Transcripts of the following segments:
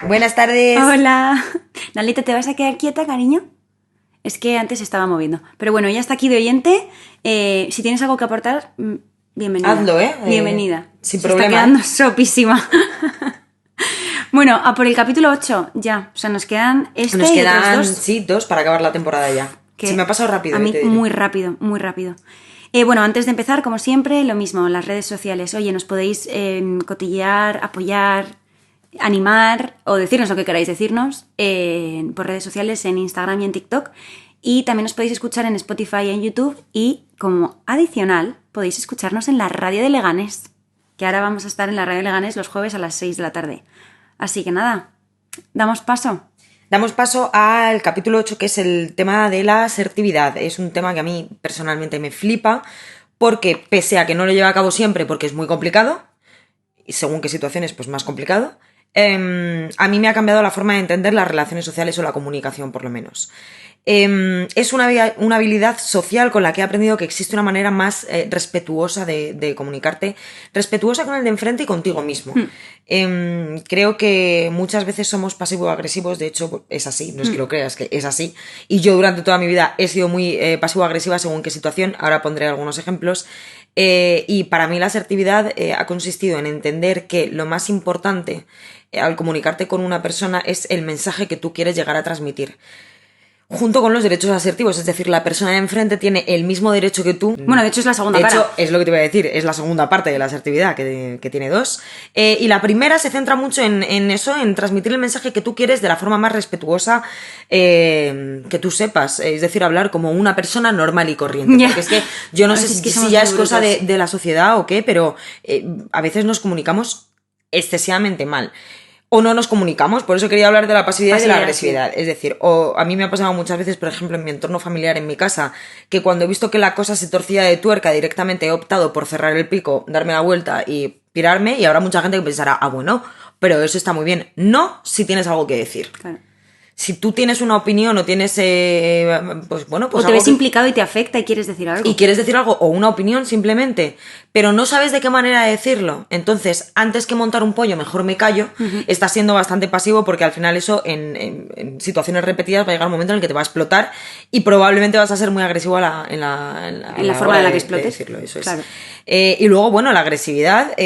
Buenas tardes. Hola. Nalita, ¿te vas a quedar quieta, cariño? Es que antes estaba moviendo. Pero bueno, ya está aquí de oyente. Si tienes algo que aportar, bienvenida. Hazlo, Bienvenida. Sin Se problema. está quedando sopísima. Bueno, a por el capítulo 8 ya. O sea, nos quedan y otros dos. Sí, 2 para acabar la temporada ya. Que se me ha pasado rápido. A mí muy rápido, muy rápido. Bueno, antes de empezar, como siempre, lo mismo, las redes sociales. Oye, nos podéis cotillear, apoyar, animar o decirnos lo que queráis decirnos por redes sociales en Instagram y en TikTok. Y también os podéis escuchar en Spotify y en YouTube. Y como adicional, podéis escucharnos en la radio de Leganés, que ahora vamos a estar en la radio de Leganés los jueves a las 6 de la tarde. Así que nada, damos paso. Damos paso al capítulo 8, que es el tema de la asertividad. Es un tema que a mí personalmente me flipa, porque pese a que no lo llevo a cabo siempre porque es muy complicado, y según qué situaciones pues más complicado, a mí me ha cambiado la forma de entender las relaciones sociales o la comunicación, por lo menos. Es una habilidad social con la que he aprendido que existe una manera más respetuosa de comunicarte, respetuosa con el de enfrente y contigo mismo. Creo que muchas veces somos pasivo-agresivos, de hecho es así, no es que lo creas, que es así, y yo durante toda mi vida he sido muy pasivo-agresiva según qué situación, ahora pondré algunos ejemplos. Y para mí la asertividad ha consistido en entender que lo más importante al comunicarte con una persona es el mensaje que tú quieres llegar a transmitir, junto con los derechos asertivos, es decir, la persona de enfrente tiene el mismo derecho que tú. Bueno, de hecho es la segunda cara. De hecho, es lo que te iba a decir, es la segunda parte de la asertividad, que tiene 2. Y la primera se centra mucho en eso, en transmitir el mensaje que tú quieres de la forma más respetuosa que tú sepas. Es decir, hablar como una persona normal y corriente. Yeah. Porque es que yo no sé si ya es cosa de la sociedad o qué, pero a veces nos comunicamos excesivamente mal. O no nos comunicamos, por eso quería hablar de la pasividad y de la agresividad. Sí. Es decir, a mí me ha pasado muchas veces, por ejemplo, en mi entorno familiar, en mi casa, que cuando he visto que la cosa se torcía de tuerca, directamente he optado por cerrar el pico, darme la vuelta y pirarme, y habrá mucha gente que pensará, bueno, pero eso está muy bien. No, si tienes algo que decir. Claro. Si tú tienes una opinión o tienes, pues bueno, pues o te ves implicado y te afecta y quieres decir algo. Y quieres decir algo, o una opinión simplemente, pero no sabes de qué manera decirlo. Entonces, antes que montar un pollo, mejor me callo. Estás siendo bastante pasivo porque al final eso, en situaciones repetidas, va a llegar un momento en el que te va a explotar y probablemente vas a ser muy agresivo en la forma en la que explotes. De decirlo, eso claro. Y luego, bueno, la agresividad...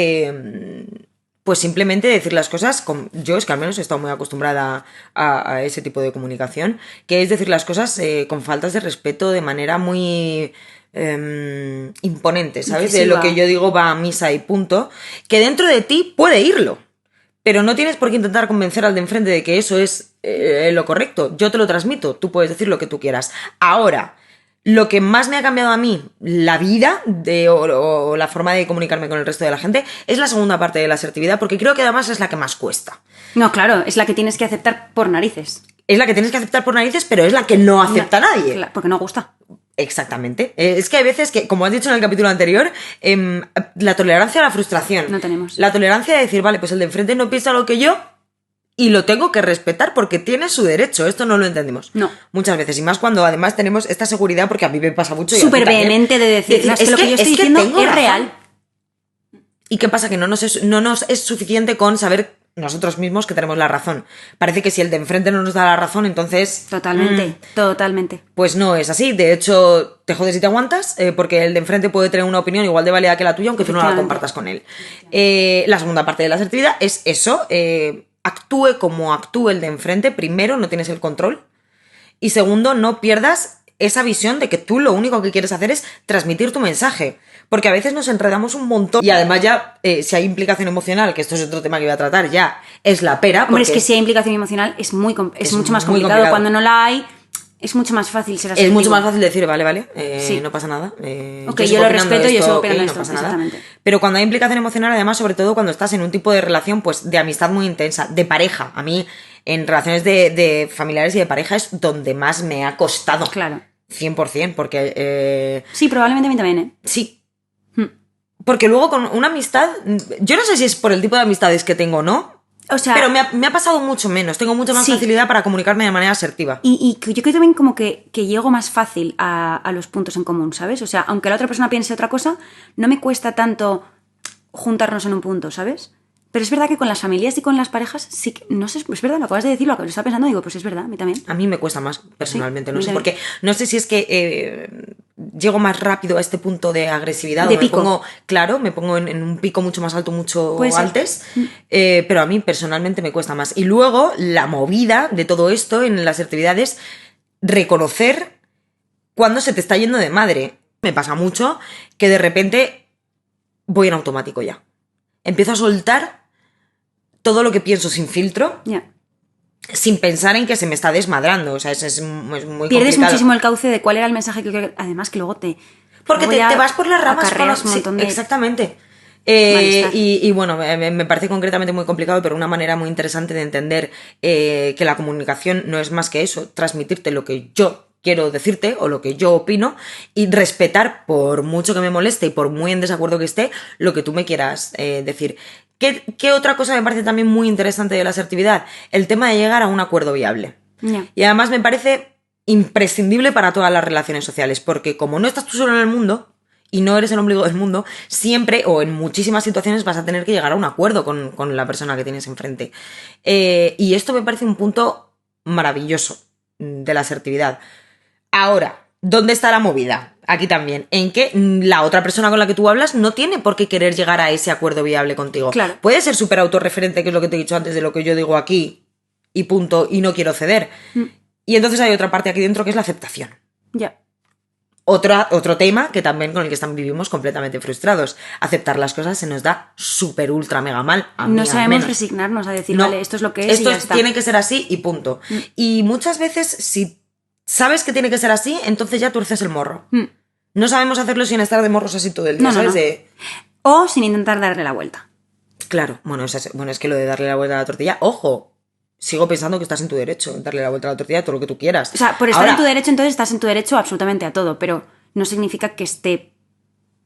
pues simplemente decir las cosas, yo es que al menos he estado muy acostumbrada a ese tipo de comunicación, que es decir las cosas con faltas de respeto de manera muy imponente, ¿sabes? De lo que yo digo va a misa y punto, que dentro de ti puede irlo, pero no tienes por qué intentar convencer al de enfrente de que eso es lo correcto. Yo te lo transmito, tú puedes decir lo que tú quieras. Ahora, lo que más me ha cambiado a mí la vida o la forma de comunicarme con el resto de la gente es la segunda parte de la asertividad, porque creo que además es la que más cuesta. No, claro, es la que tienes que aceptar por narices. Es la que tienes que aceptar por narices, pero es la que no acepta nadie. Porque no gusta. Exactamente. Es que hay veces que, como has dicho en el capítulo anterior, la tolerancia a la frustración. No tenemos. La tolerancia de decir, vale, pues el de enfrente no piensa lo que yo... y lo tengo que respetar porque tiene su derecho. Esto no lo entendemos. No. Muchas veces. Y más cuando además tenemos esta seguridad, porque a mí me pasa mucho. Súper vehemente de decir, que lo que yo estoy diciendo es real. ¿Y qué pasa? Que no nos es suficiente con saber nosotros mismos que tenemos la razón. Parece que si el de enfrente no nos da la razón, entonces... Totalmente. Pues no es así. De hecho, te jodes y te aguantas, porque el de enfrente puede tener una opinión igual de válida que la tuya, aunque tú no la compartas con él. La segunda parte de la asertividad es eso... actúe como actúe el de enfrente. Primero, no tienes el control. Y segundo, no pierdas esa visión de que tú lo único que quieres hacer es transmitir tu mensaje. Porque a veces nos enredamos un montón. Y además ya, si hay implicación emocional, que esto es otro tema que voy a tratar, ya es la pera. Hombre, es que si hay implicación emocional es mucho más complicado. Cuando no la hay... es mucho más fácil ser asertivo. Es mucho más fácil decir, vale, sí. No pasa nada. Yo lo respeto y yo sigo opinando esto. No pasa nada. Pero cuando hay implicación emocional, además, sobre todo cuando estás en un tipo de relación, pues de amistad muy intensa, de pareja. A mí, en relaciones de familiares y de pareja es donde más me ha costado. Claro. 100%, porque... Sí, probablemente a mí también, ¿eh? Sí. Porque luego con una amistad... Yo no sé si es por el tipo de amistades que tengo o no, O sea, Pero me ha pasado mucho menos. Tengo mucha más sí. facilidad para comunicarme de manera asertiva. Y yo creo también como que llego más fácil a los puntos en común, ¿sabes? O sea, aunque la otra persona piense otra cosa, no me cuesta tanto juntarnos en un punto, ¿sabes? Pero es verdad que con las familias y con las parejas, sí que, no sé, es verdad, lo acabas de decir, lo estaba pensando, digo, pues es verdad, a mí también. A mí me cuesta más, personalmente. Sí, No a mí sé por también. qué. No sé si es que llego más rápido a este punto de agresividad. De O pico. me pongo en un pico mucho más alto, mucho Puede ser. antes. Pero a mí personalmente me cuesta más. Y luego, la movida de todo esto en la asertividad es reconocer cuando se te está yendo de madre. Me pasa mucho que de repente voy en automático ya. Empiezo a soltar todo lo que pienso sin filtro, Ya. sin pensar en que se me está desmadrando. O sea, es muy Pierdes complicado. muchísimo el cauce de cuál era el mensaje que además que luego te... Porque luego ya te vas por las ramas. acarreas un Sí, montón de exactamente. malestar. Y bueno, me parece concretamente muy complicado, pero una manera muy interesante de entender que la comunicación no es más que eso, transmitirte lo que yo quiero decirte o lo que yo opino y respetar, por mucho que me moleste y por muy en desacuerdo que esté, lo que tú me quieras decir. ¿Qué otra cosa me parece también muy interesante de la asertividad? El tema de llegar a un acuerdo viable. Ya. Y además me parece imprescindible para todas las relaciones sociales, porque como no estás tú solo en el mundo y no eres el ombligo del mundo, siempre o en muchísimas situaciones vas a tener que llegar a un acuerdo con la persona que tienes enfrente. Y esto me parece un punto maravilloso de la asertividad. Ahora, ¿dónde está la movida? Aquí también, en que la otra persona con la que tú hablas no tiene por qué querer llegar a ese acuerdo viable contigo. Claro. Puede ser súper autorreferente, que es lo que te he dicho antes, de lo que yo digo aquí y punto, y no quiero ceder. Y entonces hay otra parte aquí dentro que es la aceptación. Ya. Otro tema que también con el que vivimos completamente frustrados. Aceptar las cosas se nos da súper ultra mega mal. A mí, No al sabemos menos. resignarnos a decir, No, vale, esto es lo que es y esto ya está. tiene que ser así y punto. Y muchas veces, si sabes que tiene que ser así, entonces ya tuerces el morro. No sabemos hacerlo sin estar de morros así todo el día, No, no, ¿sabes? no. O sin intentar darle la vuelta. Claro, bueno, es que lo de darle la vuelta a la tortilla, ojo, sigo pensando que estás en tu derecho en darle la vuelta a la tortilla, todo lo que tú quieras. O sea, por estar Ahora, en tu derecho, entonces estás en tu derecho absolutamente a todo, pero no significa que esté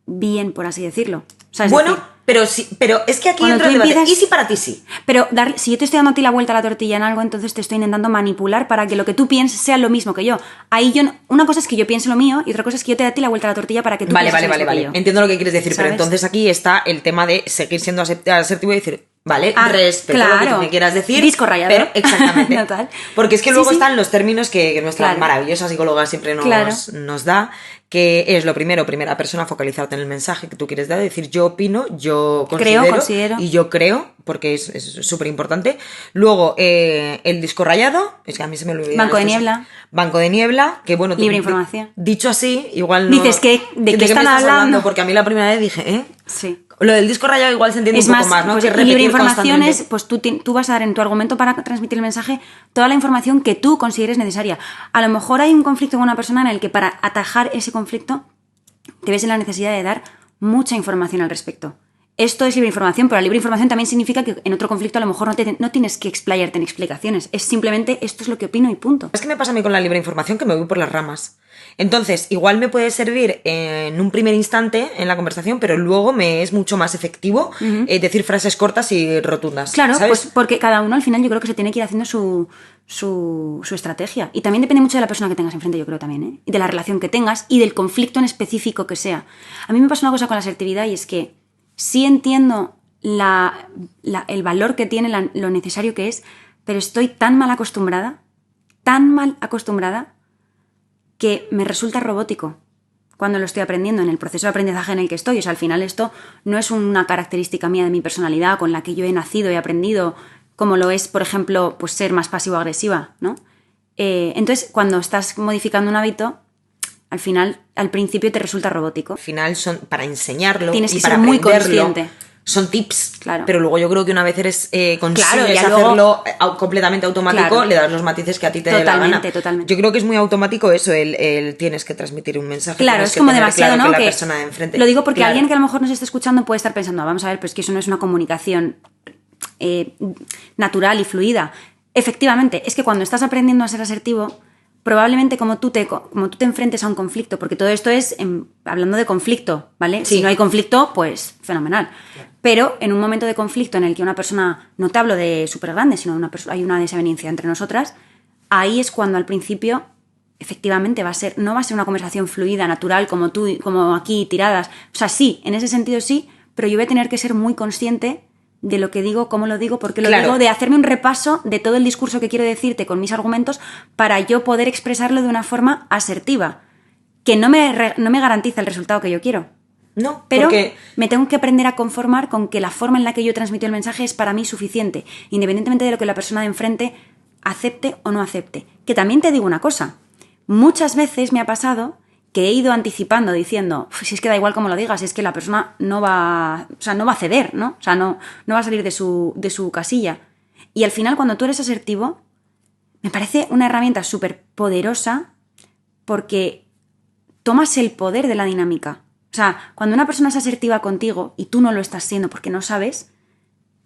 bien, por así decirlo. O sea, es bueno, decir, pero es que aquí cuando entra el tú debate. empiezas- ¿Y si para ti sí? pero si yo te estoy dando a ti la vuelta a la tortilla en algo, entonces te estoy intentando manipular para que lo que tú pienses sea lo mismo que yo. Ahí yo, una cosa es que yo piense lo mío y otra cosa es que yo te dé a ti la vuelta a la tortilla para que tú pienses lo mismo que yo. Entiendo lo que quieres decir, pero ¿Sabes? entonces aquí está el tema de seguir siendo asertivo y decir, vale, respeto lo que tú me quieras decir. Disco rayado. Pero, exactamente. Total. Porque es que Sí, luego sí. están los términos que nuestra Claro. maravillosa psicóloga siempre Claro. nos da, que es lo primero, primera persona, focalizarte en el mensaje que tú quieres dar, decir yo opino, yo Considero. y yo creo, porque es súper importante. Luego, el disco rayado, es que a mí se me olvidó. Banco de niebla. Banco de niebla, que bueno... Libre información. Dicho así, igual no... Dices, ¿de qué me están estás hablando? Porque a mí la primera vez dije, ¿eh? Sí. Lo del disco rayado igual se entiende Es un poco más, más, ¿no? pues, Que y libre repetir información es, constantemente. pues tú vas a dar en tu argumento para transmitir el mensaje toda la información que tú consideres necesaria. A lo mejor hay un conflicto con una persona en el que para atajar ese conflicto te ves en la necesidad de dar mucha información al respecto. Esto es libre información, pero la libre información también significa que en otro conflicto a lo mejor no tienes que explayarte en explicaciones. Es simplemente esto es lo que opino y punto. Es que me pasa a mí con la libre información que me voy por las ramas. Entonces, igual me puede servir en un primer instante en la conversación, pero luego me es mucho más efectivo decir frases cortas y rotundas. Claro, ¿sabes? pues porque cada uno al final yo creo que se tiene que ir haciendo su estrategia. Y también depende mucho de la persona que tengas enfrente, yo creo también, ¿eh? Y de la relación que tengas y del conflicto en específico que sea. A mí me pasa una cosa con la asertividad y es que sí entiendo el valor que tiene, lo necesario que es, pero estoy tan mal acostumbrada, que me resulta robótico cuando lo estoy aprendiendo en el proceso de aprendizaje en el que estoy. O sea, al final esto no es una característica mía de mi personalidad con la que yo he nacido y he aprendido, como lo es, por ejemplo, pues ser más pasivo-agresiva, ¿no? Entonces, cuando estás modificando un hábito, al final, al principio te resulta robótico. Al final son para enseñarlo Tienes y que para ser muy aprenderlo. consciente. Son tips, Claro. pero luego yo creo que una vez consigues Claro, ya hacerlo luego- completamente automático, Claro. le das los matices que a ti te dé la gana. Totalmente. Yo creo que es muy automático eso, el tienes que transmitir un mensaje. Claro, tienes es que como tener demasiado, claro ¿no? que la Que persona de enfrente. lo digo porque Claro. alguien que a lo mejor nos está escuchando puede estar pensando, vamos a ver, pero es que eso no es una comunicación natural y fluida. Efectivamente, es que cuando estás aprendiendo a ser asertivo, probablemente como tú te enfrentes a un conflicto, porque todo esto es hablando de conflicto, ¿vale? Sí. Si no hay conflicto, pues fenomenal. Pero en un momento de conflicto en el que una persona, no te hablo de súper grande, sino hay una desavenencia entre nosotras, ahí es cuando al principio efectivamente no va a ser una conversación fluida, natural, como aquí, tiradas. O sea, sí, en ese sentido sí, pero yo voy a tener que ser muy consciente de lo que digo, cómo lo digo, por qué lo digo, de hacerme un repaso de todo el discurso que quiero decirte con mis argumentos para yo poder expresarlo de una forma asertiva, que no me garantiza el resultado que yo quiero. No, pero porque me tengo que aprender a conformar con que la forma en la que yo transmito el mensaje es para mí suficiente, independientemente de lo que la persona de enfrente acepte o no acepte. Que también te digo una cosa, muchas veces me ha pasado que he ido anticipando diciendo, si es que da igual cómo lo digas, es que la persona no va a ceder, ¿no? O sea, no va a salir de su casilla. Y al final, cuando tú eres asertivo, me parece una herramienta súper poderosa porque tomas el poder de la dinámica. O sea, cuando una persona es asertiva contigo y tú no lo estás siendo porque no sabes,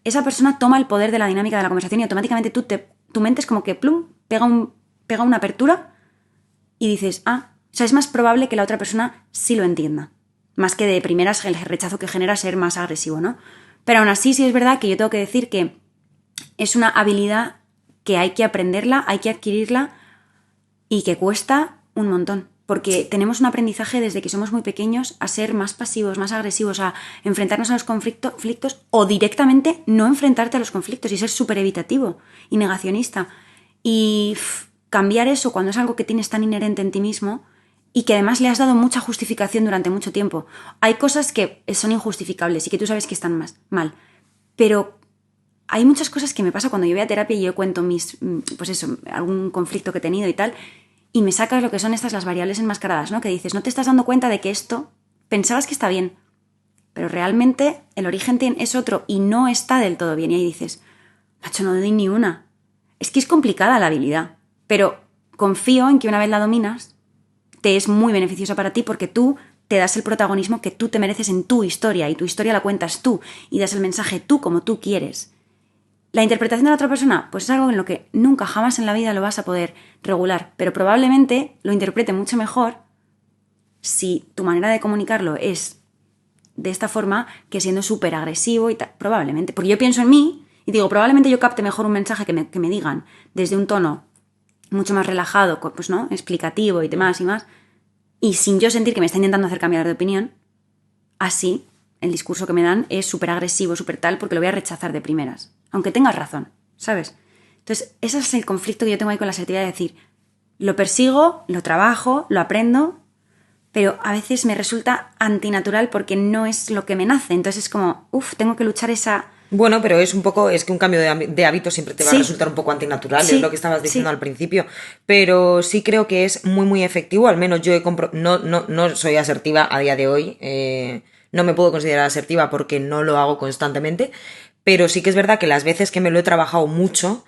esa persona toma el poder de la dinámica de la conversación y automáticamente tu mente es como que plum, pega una apertura y dices, o sea, es más probable que la otra persona sí lo entienda. Más que de primeras el rechazo que genera ser más agresivo, ¿no? Pero aún así sí es verdad que yo tengo que decir que es una habilidad que hay que aprenderla, hay que adquirirla y que cuesta un montón. Porque tenemos un aprendizaje desde que somos muy pequeños a ser más pasivos, más agresivos, a enfrentarnos a los conflictos o directamente no enfrentarte a los conflictos y ser súper evitativo y negacionista. Y cambiar eso cuando es algo que tienes tan inherente en ti mismo y que además le has dado mucha justificación durante mucho tiempo. Hay cosas que son injustificables y que tú sabes que están mal, pero hay muchas cosas que me pasa cuando yo voy a terapia y yo cuento algún conflicto que he tenido y tal, y me sacas lo que son las variables enmascaradas, ¿no? Que dices, no te estás dando cuenta de que esto pensabas que está bien, pero realmente el origen es otro y no está del todo bien. Y ahí dices, macho, no doy ni una. Es que es complicada la habilidad, pero confío en que una vez la dominas, te es muy beneficiosa para ti porque tú te das el protagonismo que tú te mereces en tu historia y tu historia la cuentas tú y das el mensaje tú como tú quieres. La interpretación de la otra persona, pues es algo en lo que nunca jamás en la vida lo vas a poder regular, pero probablemente lo interprete mucho mejor si tu manera de comunicarlo es de esta forma que siendo súper agresivo y tal, probablemente. Porque yo pienso en mí y digo, probablemente yo capte mejor un mensaje que me digan desde un tono mucho más relajado, pues no, explicativo y demás y más, y sin yo sentir que me está intentando hacer cambiar de opinión, así el discurso que me dan es súper agresivo, súper tal, porque lo voy a rechazar de primeras. Aunque tengas razón, ¿sabes? Entonces, ese es el conflicto que yo tengo ahí con la asertividad de decir, lo persigo, lo trabajo, lo aprendo, pero a veces me resulta antinatural porque no es lo que me nace. Entonces es como, tengo que luchar esa... Bueno, pero es que un cambio de hábito siempre te va a resultar un poco antinatural, Sí, es lo que estabas diciendo al principio. Pero sí creo que es muy, muy efectivo, al menos yo no soy asertiva a día de hoy, no me puedo considerar asertiva porque no lo hago constantemente, pero sí que es verdad que las veces que me lo he trabajado mucho,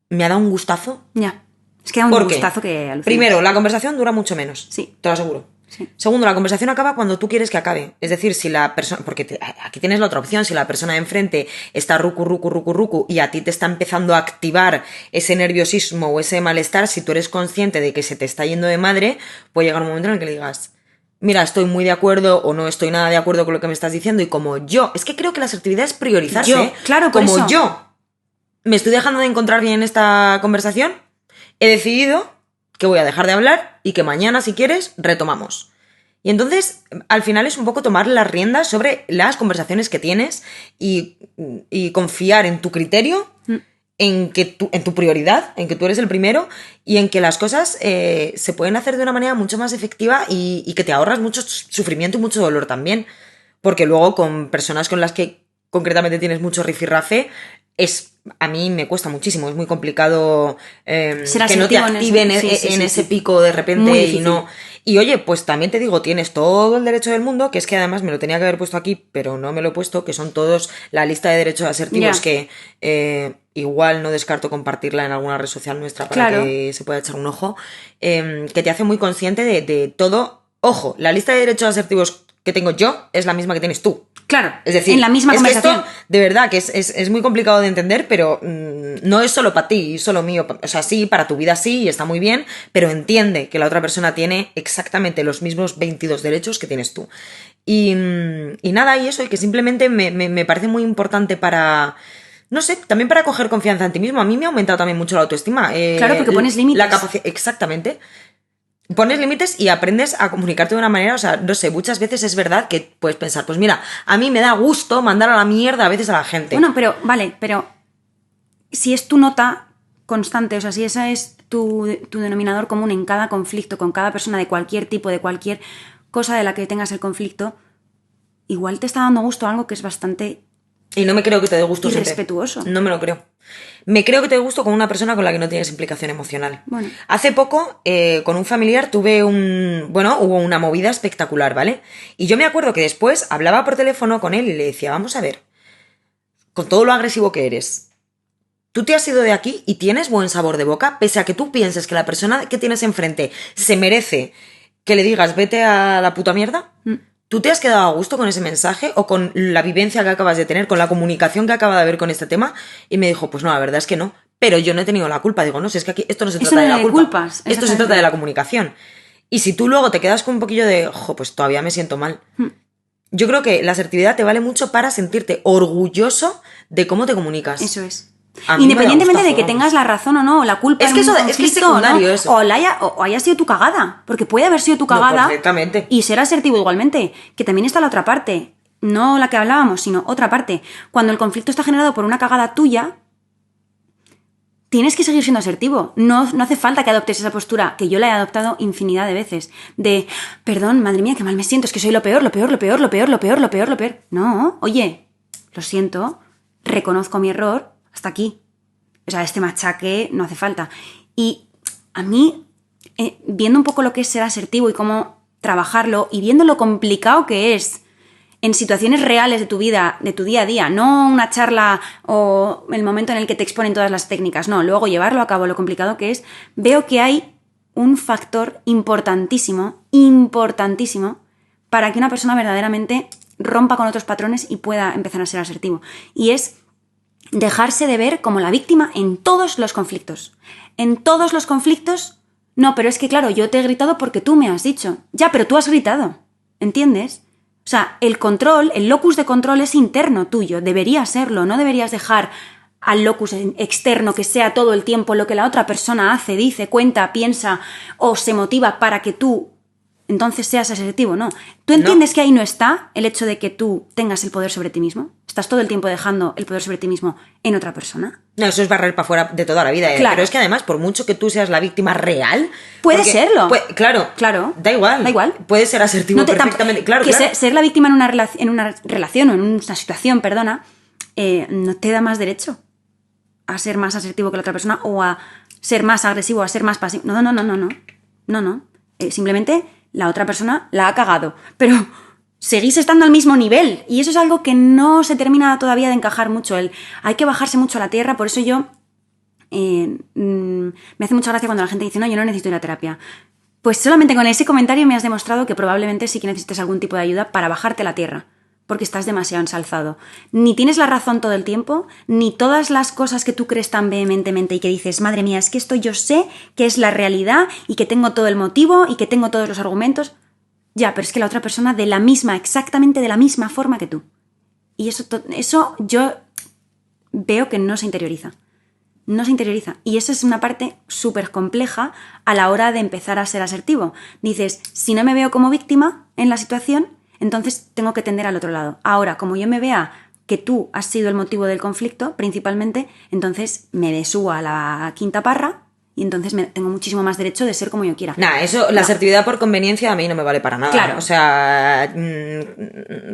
me ha dado un gustazo. Ya, es que da un gustazo que alucina. Primero, la conversación dura mucho menos, sí, te lo aseguro. Sí. Segundo, la conversación acaba cuando tú quieres que acabe. Es decir, si la persona... Porque aquí tienes la otra opción. Si la persona de enfrente está rucu y a ti te está empezando a activar ese nerviosismo o ese malestar, si tú eres consciente de que se te está yendo de madre, puede llegar un momento en el que le digas, mira, estoy muy de acuerdo o no estoy nada de acuerdo con lo que me estás diciendo y como yo... Es que creo que la asertividad es priorizarse. Claro, por como eso. Yo me estoy dejando de encontrar bien en esta conversación, he decidido que voy a dejar de hablar y que mañana, si quieres, retomamos. Y entonces, al final es un poco tomar las riendas sobre las conversaciones que tienes y confiar en tu criterio, en tu prioridad, en que tú eres el primero y en que las cosas se pueden hacer de una manera mucho más efectiva y que te ahorras mucho sufrimiento y mucho dolor también. Porque luego con personas con las que concretamente tienes mucho rifirrafe, a mí me cuesta muchísimo, es muy complicado que no te activen en ese pico de repente y no... Y oye, pues también te digo, tienes todo el derecho del mundo, que es que además me lo tenía que haber puesto aquí, pero no me lo he puesto, que son todos la lista de derechos asertivos que igual no descarto compartirla en alguna red social nuestra para que se pueda echar un ojo, que te hace muy consciente de todo. Ojo, la lista de derechos asertivos que tengo yo es la misma que tienes tú. Claro, Es decir, en la misma es que conversación. esto, de verdad, que es muy complicado de entender, pero no es solo para ti, es solo mío. O sea, sí, para tu vida sí, y está muy bien, pero entiende que la otra persona tiene exactamente los mismos 22 derechos que tienes tú. Y nada, y eso, y que simplemente me parece muy importante para... No sé, también para coger confianza en ti mismo. A mí me ha aumentado también mucho la autoestima. Claro, porque pones límites. La capacidad, exactamente. Pones límites y aprendes a comunicarte de una manera, o sea, no sé, muchas veces es verdad que puedes pensar, pues mira, a mí me da gusto mandar a la mierda a veces a la gente. Bueno, pero si es tu nota constante, o sea, si esa es tu denominador común en cada conflicto, con cada persona de cualquier tipo, de cualquier cosa de la que tengas el conflicto, igual te está dando gusto algo que es bastante Y no me creo que te dé gusto siempre. irrespetuoso. No me lo creo. Me creo que te dé gusto con una persona con la que no tienes implicación emocional. Bueno. Hace poco, con un familiar, hubo una movida espectacular, ¿vale? Y yo me acuerdo que después hablaba por teléfono con él y le decía, vamos a ver, con todo lo agresivo que eres, tú te has ido de aquí y tienes buen sabor de boca, pese a que tú pienses que la persona que tienes enfrente se merece que le digas, vete a la puta mierda. ¿Tú te has quedado a gusto con ese mensaje o con la vivencia que acabas de tener, con la comunicación que acaba de haber con este tema? Y me dijo, pues no, la verdad es que no. Pero yo no he tenido la culpa. Digo, no, si es que aquí esto no se trata de la culpa. Culpas, esto se trata de la comunicación. Y si tú luego te quedas con un poquillo de, pues todavía me siento mal. Yo creo que la asertividad te vale mucho para sentirte orgulloso de cómo te comunicas. Eso es. A mí Independientemente me da de que gustazo, tengas la razón o no, o la culpa Es en que un eso es que es conflicto, secundario ¿no? eso. O haya sido tu cagada, porque puede haber sido tu cagada perfectamente. y ser asertivo igualmente, que también está la otra parte, no la que hablábamos, sino otra parte. Cuando el conflicto está generado por una cagada tuya, tienes que seguir siendo asertivo. No hace falta que adoptes esa postura, que yo la he adoptado infinidad de veces, de, perdón, madre mía, qué mal me siento, es que soy lo peor, lo peor, lo peor, lo peor, lo peor, lo peor, lo peor. No, oye, lo siento, reconozco mi error, hasta aquí. O sea, este machaque no hace falta. Y a mí, viendo un poco lo que es ser asertivo y cómo trabajarlo, y viendo lo complicado que es en situaciones reales de tu vida, de tu día a día, no una charla o el momento en el que te exponen todas las técnicas, no, luego llevarlo a cabo, lo complicado que es, veo que hay un factor importantísimo para que una persona verdaderamente rompa con otros patrones y pueda empezar a ser asertivo. Y es dejarse de ver como la víctima en todos los conflictos. En todos los conflictos, no, pero es que claro, yo te he gritado porque tú me has dicho. Ya, pero tú has gritado, ¿entiendes? O sea, el control, el locus de control es interno tuyo, debería serlo, no deberías dejar al locus externo que sea todo el tiempo lo que la otra persona hace, dice, cuenta, piensa o se motiva para que tú entonces seas asertivo, ¿no? ¿Tú entiendes que ahí no está el hecho de que tú tengas el poder sobre ti mismo? ¿Estás todo el tiempo dejando el poder sobre ti mismo en otra persona? No, eso es barrer para fuera de toda la vida. Claro. Pero es que además, por mucho que tú seas la víctima real... Puede serlo. Claro. Da igual. Da igual. Puedes ser asertivo perfectamente. Claro. Ser la víctima en una relación o en una situación, no te da más derecho a ser más asertivo que la otra persona o a ser más agresivo, a ser más pasivo. No. Simplemente la otra persona la ha cagado. Pero seguís estando al mismo nivel. Y eso es algo que no se termina todavía de encajar mucho. Hay que bajarse mucho a la tierra. Por eso yo... me hace mucha gracia cuando la gente dice, no, yo no necesito ir a terapia. Pues solamente con ese comentario me has demostrado que probablemente sí que necesites algún tipo de ayuda para bajarte a la tierra. Porque estás demasiado ensalzado. Ni tienes la razón todo el tiempo, ni todas las cosas que tú crees tan vehementemente y que dices, madre mía, es que esto yo sé que es la realidad y que tengo todo el motivo y que tengo todos los argumentos. Ya, pero es que la otra persona exactamente de la misma forma que tú. Y eso yo veo que no se interioriza. No se interioriza. Y esa es una parte súper compleja a la hora de empezar a ser asertivo. Dices, si no me veo como víctima en la situación, entonces tengo que tender al otro lado. Ahora, como yo me vea que tú has sido el motivo del conflicto, principalmente, entonces me subo a la quinta parra y entonces tengo muchísimo más derecho de ser como yo quiera. La asertividad por conveniencia a mí no me vale para nada. Claro. O sea,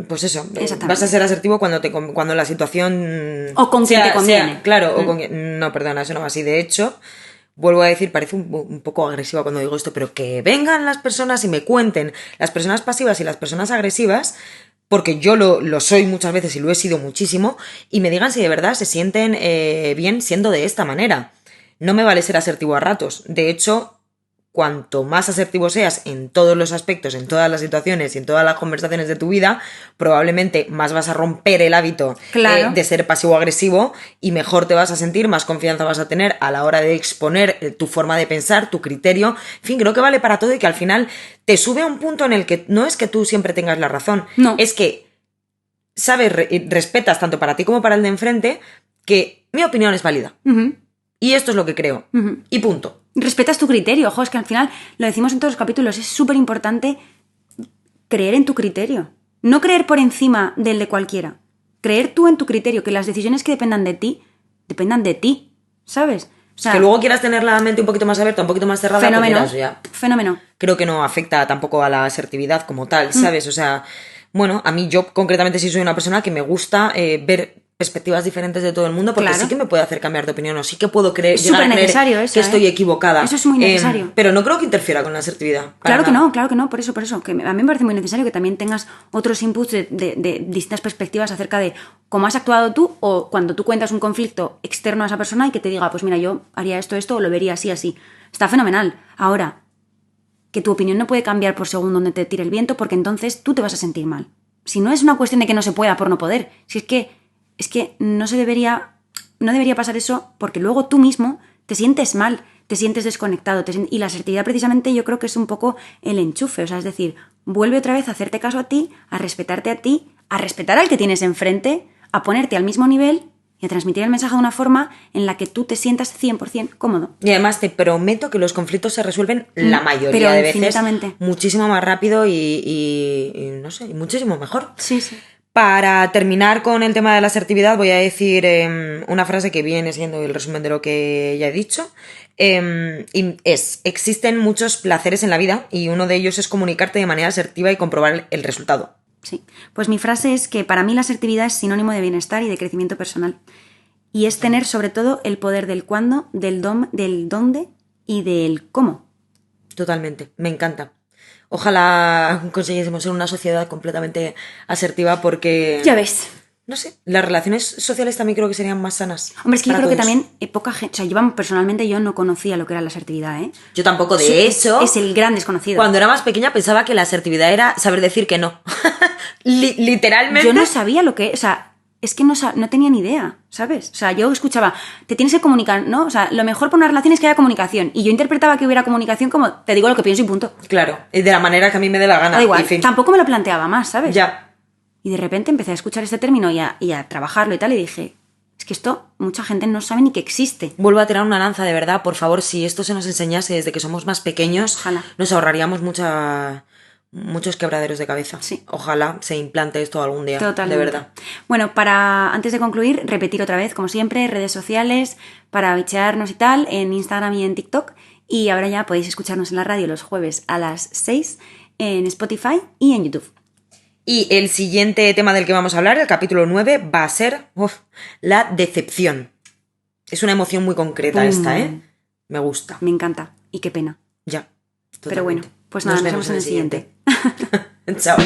pues eso. Vas a ser asertivo cuando la situación... O con quien te conviene. O con quien... No, perdona, eso no va así. De hecho... Vuelvo a decir, parece un poco agresiva cuando digo esto, pero que vengan las personas y me cuenten, las personas pasivas y las personas agresivas, porque yo lo soy muchas veces y lo he sido muchísimo, y me digan si de verdad se sienten bien siendo de esta manera. No me vale ser asertivo a ratos. De hecho, cuanto más asertivo seas en todos los aspectos, en todas las situaciones y en todas las conversaciones de tu vida, probablemente más vas a romper el hábito Claro. de ser pasivo-agresivo y mejor te vas a sentir, más confianza vas a tener a la hora de exponer tu forma de pensar, tu criterio. En fin, creo que vale para todo y que al final te sube a un punto en el que no es que tú siempre tengas la razón, No. es que sabes, respetas tanto para ti como para el de enfrente que mi opinión es válida. Ujú. Y esto es lo que creo. Ujú. Y punto. Respetas tu criterio. Ojo, es que al final, lo decimos en todos los capítulos, es súper importante creer en tu criterio. No creer por encima del de cualquiera. Creer tú en tu criterio, que las decisiones que dependan de ti, ¿sabes? O sea, Que luego quieras tener la mente un poquito más abierta, un poquito más cerrada, fenómeno, pues mira, eso ya fenómeno. creo que no afecta tampoco a la asertividad como tal, ¿sabes? O sea, bueno, a mí yo concretamente sí soy una persona que me gusta ver perspectivas diferentes de todo el mundo porque Claro. sí que me puede hacer cambiar de opinión o sí que puedo creer, Es llegar a creer supernecesario eso, que estoy equivocada. Eso es muy necesario. Pero no creo que interfiera con la asertividad. para Claro que nada. no, claro que no, por eso. Que a mí me parece muy necesario que también tengas otros inputs de distintas perspectivas acerca de cómo has actuado tú o cuando tú cuentas un conflicto externo a esa persona y que te diga, pues mira, yo haría esto, o lo vería así, así. Está fenomenal. Ahora, que tu opinión no puede cambiar por según donde te tire el viento porque entonces tú te vas a sentir mal. Si no es una cuestión de que no se pueda por no poder, si es que no debería pasar eso porque luego tú mismo te sientes mal, te sientes desconectado. Y la asertividad precisamente yo creo que es un poco el enchufe. O sea, es decir, vuelve otra vez a hacerte caso a ti, a respetarte a ti, a respetar al que tienes enfrente, a ponerte al mismo nivel y a transmitir el mensaje de una forma en la que tú te sientas 100% cómodo. Y además te prometo que los conflictos se resuelven la mayoría pero de veces infinitamente. muchísimo más rápido y no sé, y muchísimo mejor. Sí, sí. Para terminar con el tema de la asertividad, voy a decir una frase que viene siendo el resumen de lo que ya he dicho. Y existen muchos placeres en la vida y uno de ellos es comunicarte de manera asertiva y comprobar el resultado. Sí. Pues mi frase es que para mí la asertividad es sinónimo de bienestar y de crecimiento personal. Y es tener sobre todo el poder del cuándo, del dónde y del cómo. Totalmente, me encanta. Ojalá consiguiésemos ser una sociedad completamente asertiva porque... Ya ves. No sé, las relaciones sociales también creo que serían más sanas. Hombre, es que yo para creo que todos. también poca gente... O sea, personalmente yo no conocía lo que era la asertividad, ¿eh? Yo tampoco, de hecho... Es el gran desconocido. Cuando era más pequeña pensaba que la asertividad era saber decir que no. Literalmente. Yo no sabía lo que... O sea, es que no tenía ni idea, ¿sabes? O sea, yo escuchaba, te tienes que comunicar, ¿no? O sea, lo mejor para una relación es que haya comunicación. Y yo interpretaba que hubiera comunicación como, te digo lo que pienso y punto. Claro, de la manera que a mí me dé la gana. Da igual, y fin. tampoco me lo planteaba más, ¿sabes? Ya. Y de repente empecé a escuchar este término y a trabajarlo y tal, y dije, es que esto mucha gente no sabe ni que existe. Vuelvo a tirar una lanza, de verdad. Por favor, si esto se nos enseñase desde que somos más pequeños, Ojalá. nos ahorraríamos muchos quebraderos de cabeza. Sí. Ojalá se implante esto algún día. Totalmente. De verdad. Bueno, antes de concluir, repetir otra vez, como siempre, redes sociales para bichearnos y tal, en Instagram y en TikTok. Y ahora ya podéis escucharnos en la radio los jueves a las 6 en Spotify y en YouTube. Y el siguiente tema del que vamos a hablar, el capítulo 9, va a ser la decepción. Es una emoción muy concreta esta, ¿eh? Me gusta. Me encanta. Y qué pena. Ya. Pero bueno, pues nada, nos vemos en el siguiente. Chao.